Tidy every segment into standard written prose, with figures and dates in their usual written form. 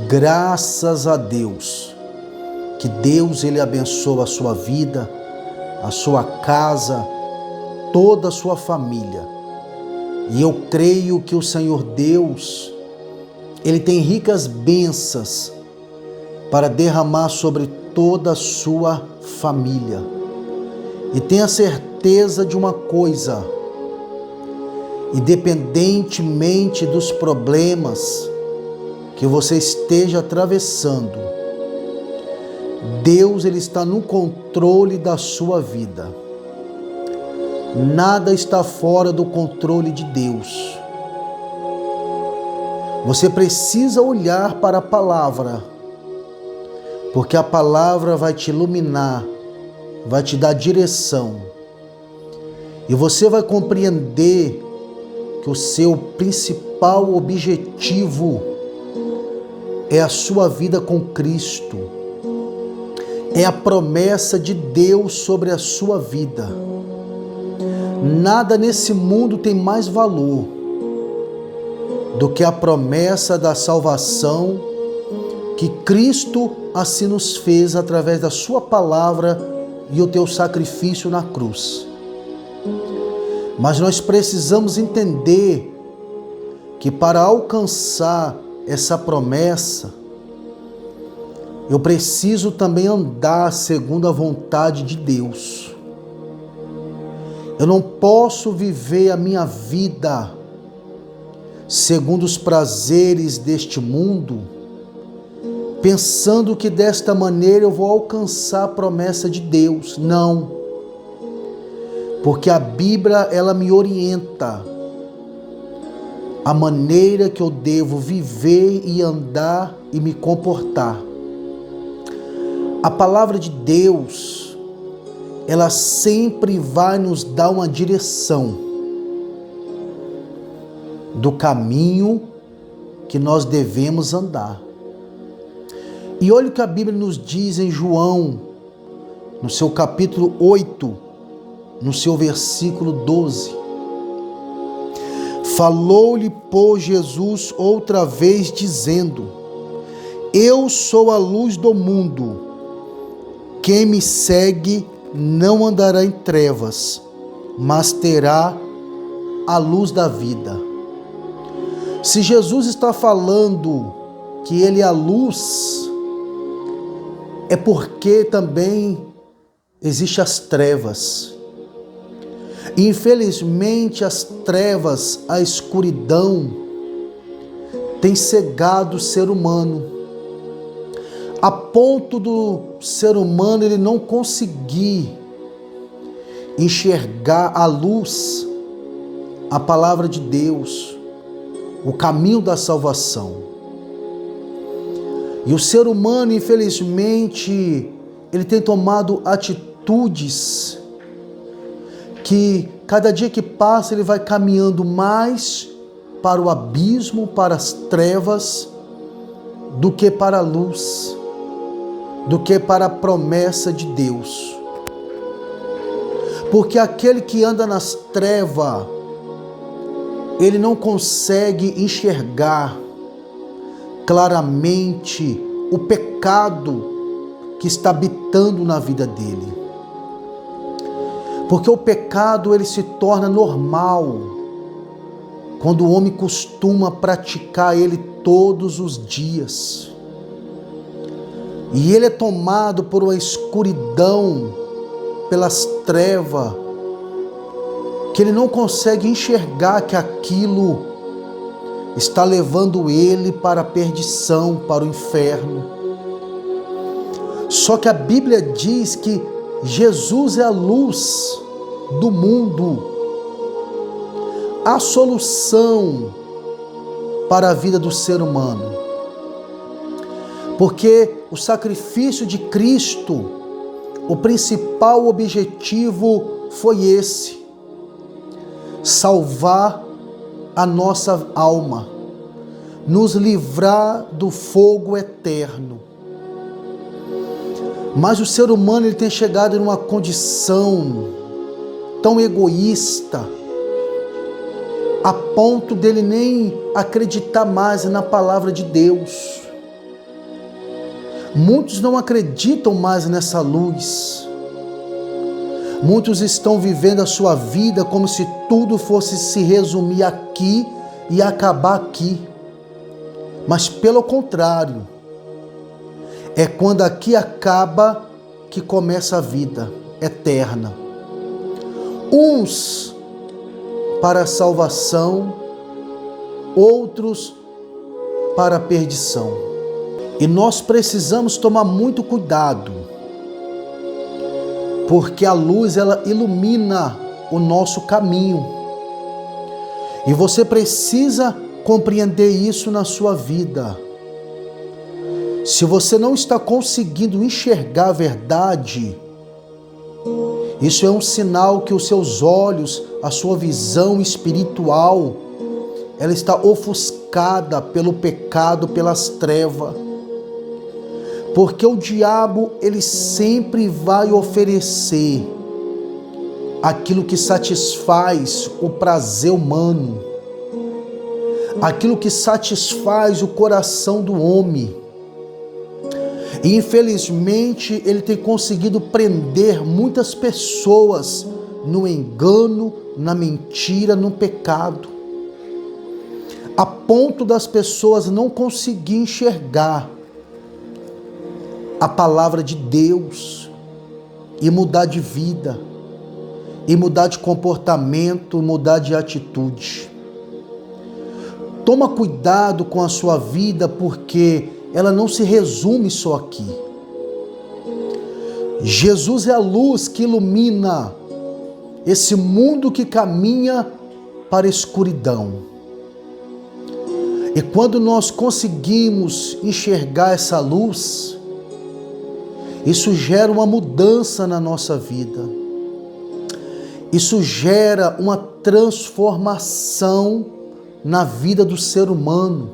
Graças a Deus. Que Deus ele abençoe a sua vida, a sua casa, toda a sua família. E eu creio que o Senhor Deus, ele tem ricas bênçãos para derramar sobre toda a sua família. E tenha certeza de uma coisa: independentemente dos problemas que você esteja atravessando, Deus ele está no controle da sua vida. Nada está fora do controle de Deus. Você precisa olhar para a palavra, porque a palavra vai te iluminar, vai te dar direção. E você vai compreender que o seu principal objetivo é a sua vida com Cristo. É a promessa de Deus sobre a sua vida. Nada nesse mundo tem mais valor do que a promessa da salvação que Cristo assim nos fez através da sua palavra e o teu sacrifício na cruz. Mas nós precisamos entender que para alcançar essa promessa, eu preciso também andar segundo a vontade de Deus. Eu não posso viver a minha vida segundo os prazeres deste mundo, pensando que desta maneira eu vou alcançar a promessa de Deus. Não. Porque a Bíblia, ela me orienta a maneira que eu devo viver e andar e me comportar. A palavra de Deus, ela sempre vai nos dar uma direção do caminho que nós devemos andar. E olha o que a Bíblia nos diz em João, no seu capítulo 8, no seu versículo 12. Falou-lhe, pois, Jesus outra vez, dizendo: Eu sou a luz do mundo. Quem me segue não andará em trevas, mas terá a luz da vida. Se Jesus está falando que Ele é a luz, é porque também existem as trevas. Infelizmente, as trevas, a escuridão, tem cegado o ser humano, a ponto do ser humano ele não conseguir enxergar a luz, a palavra de Deus, o caminho da salvação. E o ser humano, infelizmente, ele tem tomado atitudes que cada dia que passa ele vai caminhando mais para o abismo, para as trevas, do que para a luz, do que para a promessa de Deus. Porque aquele que anda nas trevas, ele não consegue enxergar claramente o pecado que está habitando na vida dele. Porque o pecado ele se torna normal quando o homem costuma praticar ele todos os dias. E ele é tomado por uma escuridão, pelas trevas, que ele não consegue enxergar que aquilo está levando ele para a perdição, para o inferno. Só que a Bíblia diz que Jesus é a luz do mundo, a solução para a vida do ser humano. Porque o sacrifício de Cristo, o principal objetivo foi esse: salvar a nossa alma, nos livrar do fogo eterno. Mas o ser humano ele tem chegado em uma condição tão egoísta, a ponto dele nem acreditar mais na palavra de Deus. Muitos não acreditam mais nessa luz. Muitos estão vivendo a sua vida como se tudo fosse se resumir aqui e acabar aqui. Mas pelo contrário, é quando aqui acaba que começa a vida eterna. Uns para a salvação, outros para a perdição. E nós precisamos tomar muito cuidado, porque a luz ela ilumina o nosso caminho. E você precisa compreender isso na sua vida. Se você não está conseguindo enxergar a verdade, isso é um sinal que os seus olhos, a sua visão espiritual, ela está ofuscada pelo pecado, pelas trevas. Porque o diabo, ele sempre vai oferecer aquilo que satisfaz o prazer humano, aquilo que satisfaz o coração do homem. E infelizmente ele tem conseguido prender muitas pessoas no engano, na mentira, no pecado, a ponto das pessoas não conseguir enxergar a palavra de Deus e mudar de vida, e mudar de comportamento, mudar de atitude. Toma cuidado com a sua vida, porque ela não se resume só aqui. Jesus é a luz que ilumina esse mundo que caminha para a escuridão. E quando nós conseguimos enxergar essa luz, isso gera uma mudança na nossa vida. Isso gera uma transformação na vida do ser humano.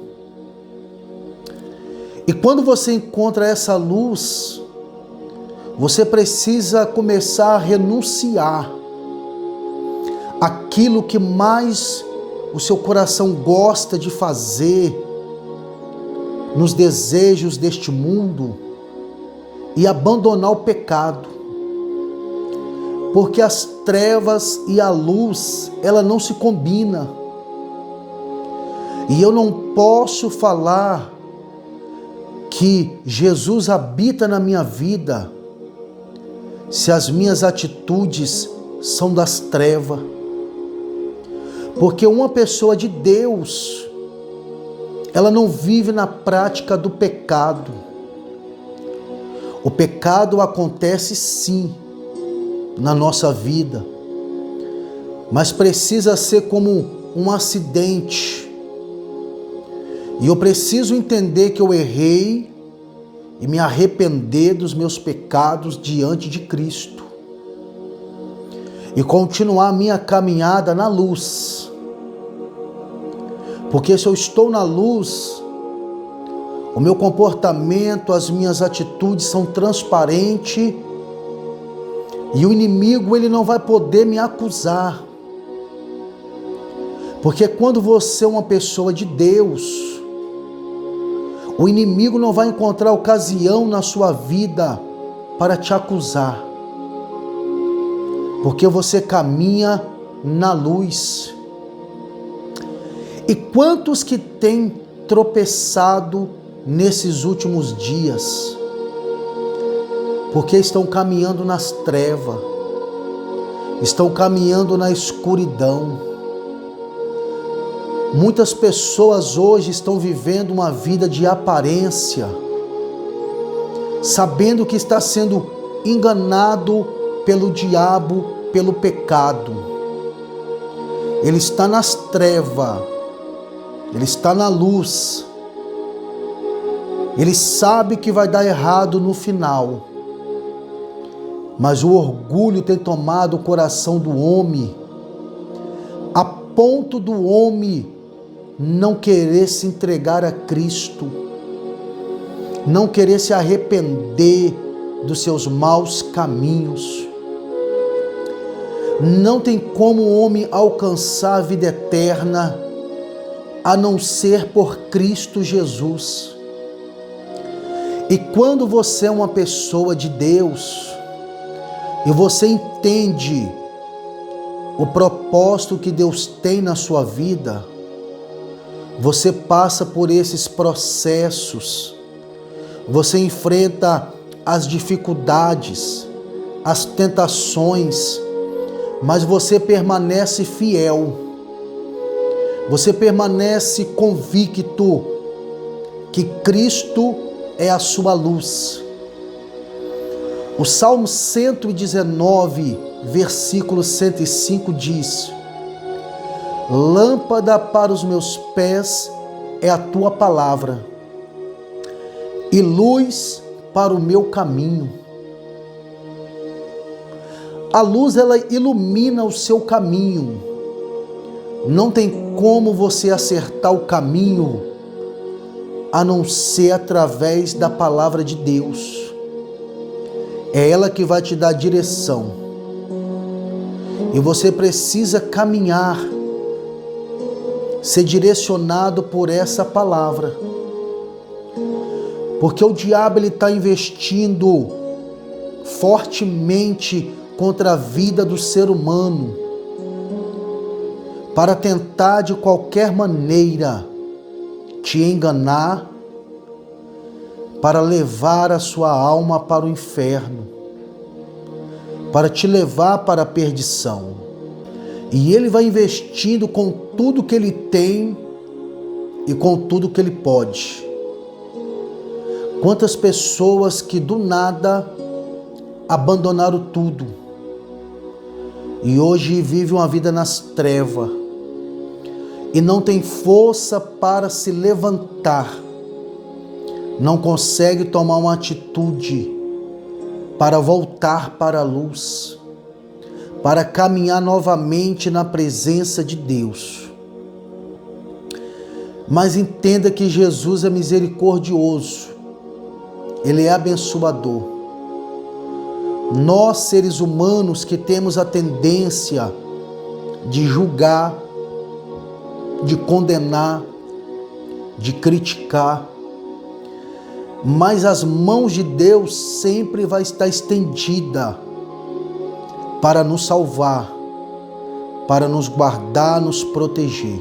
E quando você encontra essa luz, você precisa começar a renunciar aquilo que mais o seu coração gosta de fazer nos desejos deste mundo e abandonar o pecado. Porque as trevas e a luz, ela não se combinam. E eu não posso falar que Jesus habita na minha vida se as minhas atitudes são das trevas. Porque uma pessoa de Deus, ela não vive na prática do pecado. O pecado acontece sim na nossa vida, mas precisa ser como um acidente. E eu preciso entender que eu errei e me arrepender dos meus pecados diante de Cristo. E continuar a minha caminhada na luz. Porque se eu estou na luz, o meu comportamento, as minhas atitudes são transparentes e o inimigo ele não vai poder me acusar. Porque quando você é uma pessoa de Deus, o inimigo não vai encontrar ocasião na sua vida para te acusar. Porque você caminha na luz. E quantos que têm tropeçado nesses últimos dias? Porque estão caminhando nas trevas, estão caminhando na escuridão. Muitas pessoas hoje estão vivendo uma vida de aparência, sabendo que está sendo enganado pelo diabo, pelo pecado. Ele está nas trevas, ele está na luz. Ele sabe que vai dar errado no final. Mas o orgulho tem tomado o coração do homem, a ponto do homem não querer se entregar a Cristo, não querer se arrepender dos seus maus caminhos. Não tem como o homem alcançar a vida eterna a não ser por Cristo Jesus. E quando você é uma pessoa de Deus e você entende o propósito que Deus tem na sua vida, você passa por esses processos, você enfrenta as dificuldades, as tentações, mas você permanece fiel, você permanece convicto que Cristo é a sua luz. O Salmo 119, versículo 105 diz: lâmpada para os meus pés é a tua palavra e luz para o meu caminho. A luz, ela ilumina o seu caminho. Não tem como você acertar o caminho a não ser através da palavra de Deus. É ela que vai te dar direção. E você precisa caminhar, ser direcionado por essa palavra. Porque o diabo está investindo fortemente contra a vida do ser humano, para tentar de qualquer maneira te enganar, para levar a sua alma para o inferno, para te levar para a perdição. E ele vai investindo com tudo que ele tem e com tudo que ele pode. Quantas pessoas que do nada abandonaram tudo e hoje vivem uma vida nas trevas e não tem força para se levantar, não consegue tomar uma atitude para voltar para a luz, para caminhar novamente na presença de Deus. Mas entenda que Jesus é misericordioso, Ele é abençoador. Nós, seres humanos, que temos a tendência de julgar, de condenar, de criticar, mas as mãos de Deus sempre vai estar estendida para nos salvar, para nos guardar, nos proteger.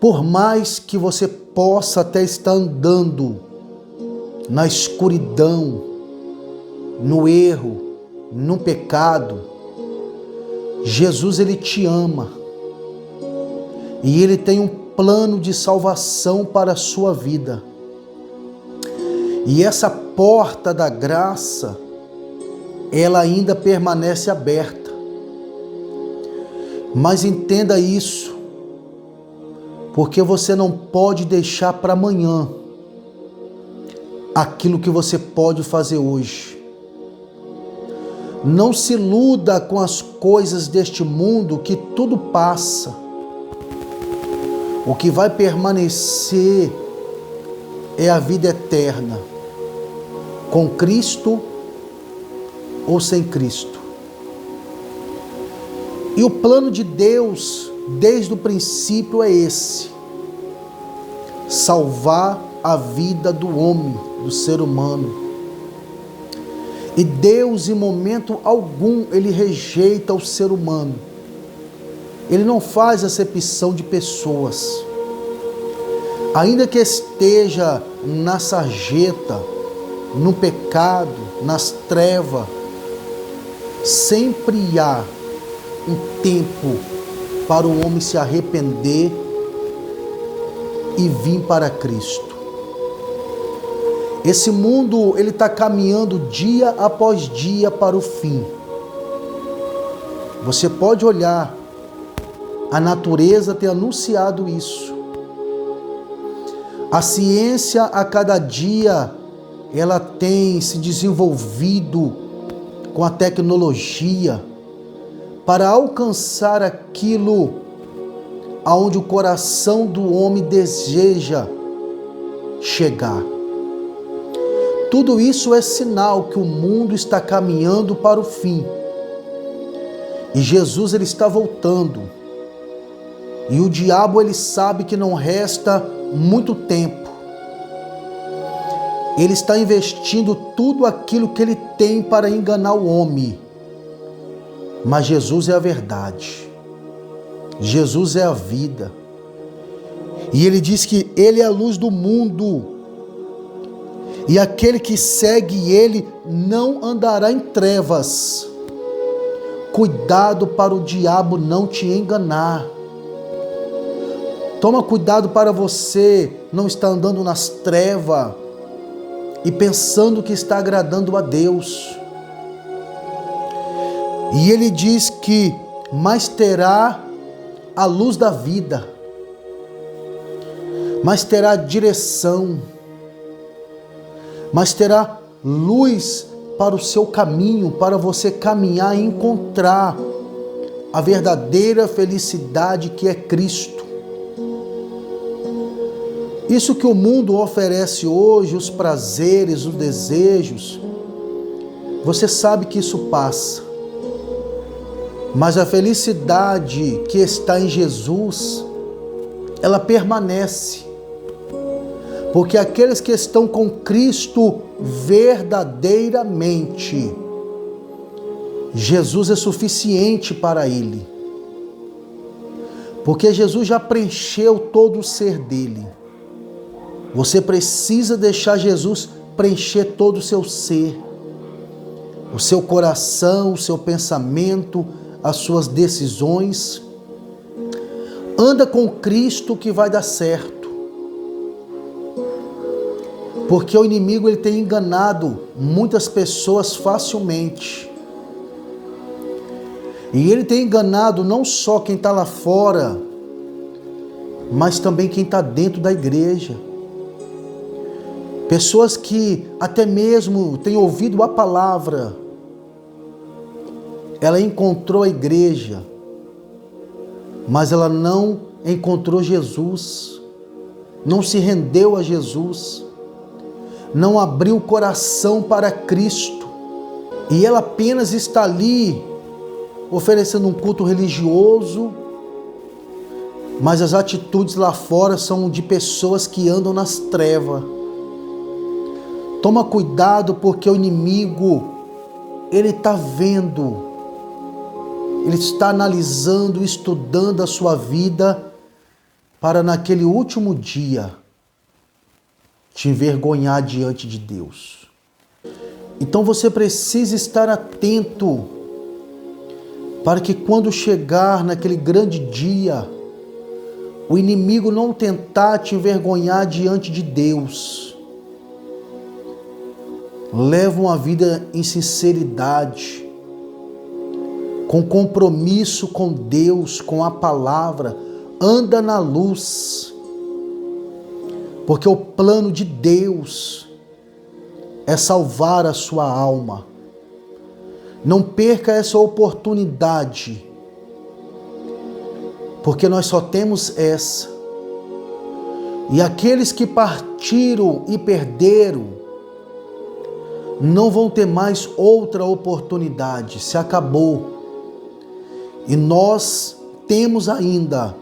Por mais que você possa até estar andando na escuridão, no erro, no pecado, Jesus, Ele te ama e Ele tem um plano de salvação para a sua vida. E essa porta da graça, ela ainda permanece aberta. Mas entenda isso, porque você não pode deixar para amanhã aquilo que você pode fazer hoje. Não se iluda com as coisas deste mundo, que tudo passa. O que vai permanecer é a vida eterna, com Cristo ou sem Cristo. E o plano de Deus, desde o princípio, é esse: salvar a vida do homem, do ser humano. E Deus, em momento algum, Ele rejeita o ser humano. Ele não faz acepção de pessoas. Ainda que esteja na sarjeta, no pecado, nas trevas, sempre há um tempo para o homem se arrepender e vir para Cristo. Esse mundo, ele está caminhando dia após dia para o fim. Você pode olhar, a natureza tem anunciado isso. A ciência, a cada dia, ela tem se desenvolvido com a tecnologia para alcançar aquilo aonde o coração do homem deseja chegar. Tudo isso é sinal que o mundo está caminhando para o fim. E Jesus, Ele está voltando. E o diabo, ele sabe que não resta muito tempo. Ele está investindo tudo aquilo que ele tem para enganar o homem. Mas Jesus é a verdade. Jesus é a vida. E ele diz que ele é a luz do mundo. E aquele que segue ele não andará em trevas. Cuidado para o diabo não te enganar. Toma cuidado para você não estar andando nas trevas e pensando que está agradando a Deus. E ele diz que mais terá a luz da vida, mas terá direção, mas terá luz para o seu caminho, para você caminhar e encontrar a verdadeira felicidade que é Cristo. Isso que o mundo oferece hoje, os prazeres, os desejos, você sabe que isso passa. Mas a felicidade que está em Jesus, ela permanece. Porque aqueles que estão com Cristo verdadeiramente, Jesus é suficiente para ele. Porque Jesus já preencheu todo o ser dele. Você precisa deixar Jesus preencher todo o seu ser, o seu coração, o seu pensamento, as suas decisões. Anda com Cristo que vai dar certo. Porque o inimigo ele tem enganado muitas pessoas facilmente. E ele tem enganado não só quem está lá fora, mas também quem está dentro da igreja. Pessoas que até mesmo têm ouvido a palavra, ela encontrou a igreja, mas ela não encontrou Jesus, não se rendeu a Jesus, não abriu o coração para Cristo, e ela apenas está ali oferecendo um culto religioso, mas as atitudes lá fora são de pessoas que andam nas trevas. Toma cuidado, porque o inimigo, ele está vendo, ele está analisando, estudando a sua vida, para naquele último dia te envergonhar diante de Deus. Então você precisa estar atento, para que quando chegar naquele grande dia, o inimigo não tentar te envergonhar diante de Deus. Leva uma vida em sinceridade, com compromisso com Deus, com a palavra. Anda na luz, porque o plano de Deus é salvar a sua alma. Não perca essa oportunidade, porque nós só temos essa. E aqueles que partiram e perderam, não vão ter mais outra oportunidade, se acabou. E nós temos ainda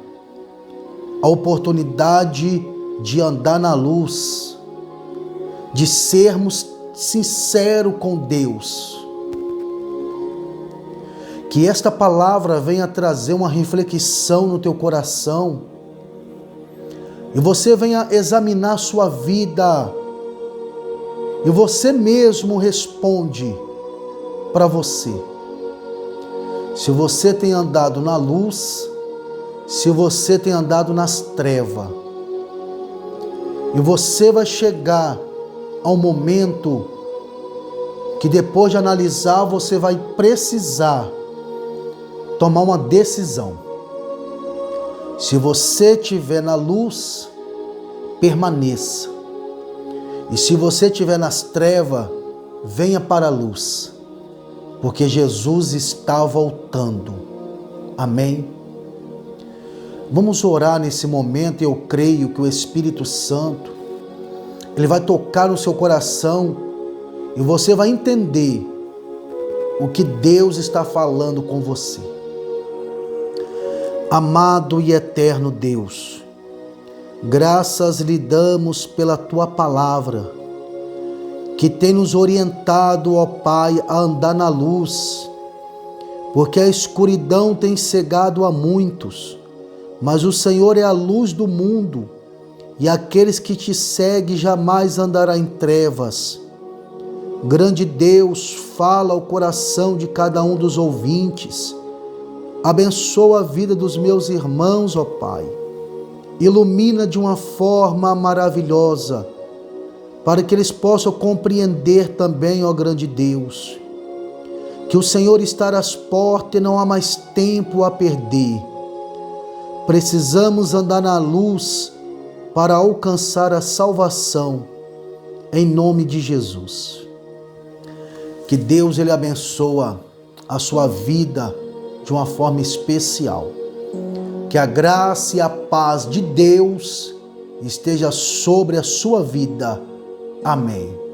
a oportunidade de andar na luz, de sermos sinceros com Deus. Que esta palavra venha trazer uma reflexão no teu coração, e você venha examinar sua vida, e você mesmo responde para você. Se você tem andado na luz, se você tem andado nas trevas. E você vai chegar ao momento que, depois de analisar, você vai precisar tomar uma decisão. Se você estiver na luz, permaneça. E se você estiver nas trevas, venha para a luz, porque Jesus está voltando. Amém? Vamos orar nesse momento, e eu creio que o Espírito Santo, ele vai tocar no seu coração, e você vai entender o que Deus está falando com você. Amado e eterno Deus, graças lhe damos pela Tua palavra, que tem nos orientado, ó Pai, a andar na luz, porque a escuridão tem cegado a muitos, mas o Senhor é a luz do mundo, e aqueles que te seguem jamais andará em trevas. Grande Deus, fala ao coração de cada um dos ouvintes, abençoa a vida dos meus irmãos, ó Pai, ilumina de uma forma maravilhosa, para que eles possam compreender também, ó grande Deus, que o Senhor está às portas e não há mais tempo a perder. Precisamos andar na luz para alcançar a salvação, em nome de Jesus. Que Deus ele abençoa a sua vida de uma forma especial. Que a graça e a paz de Deus esteja sobre a sua vida. Amém.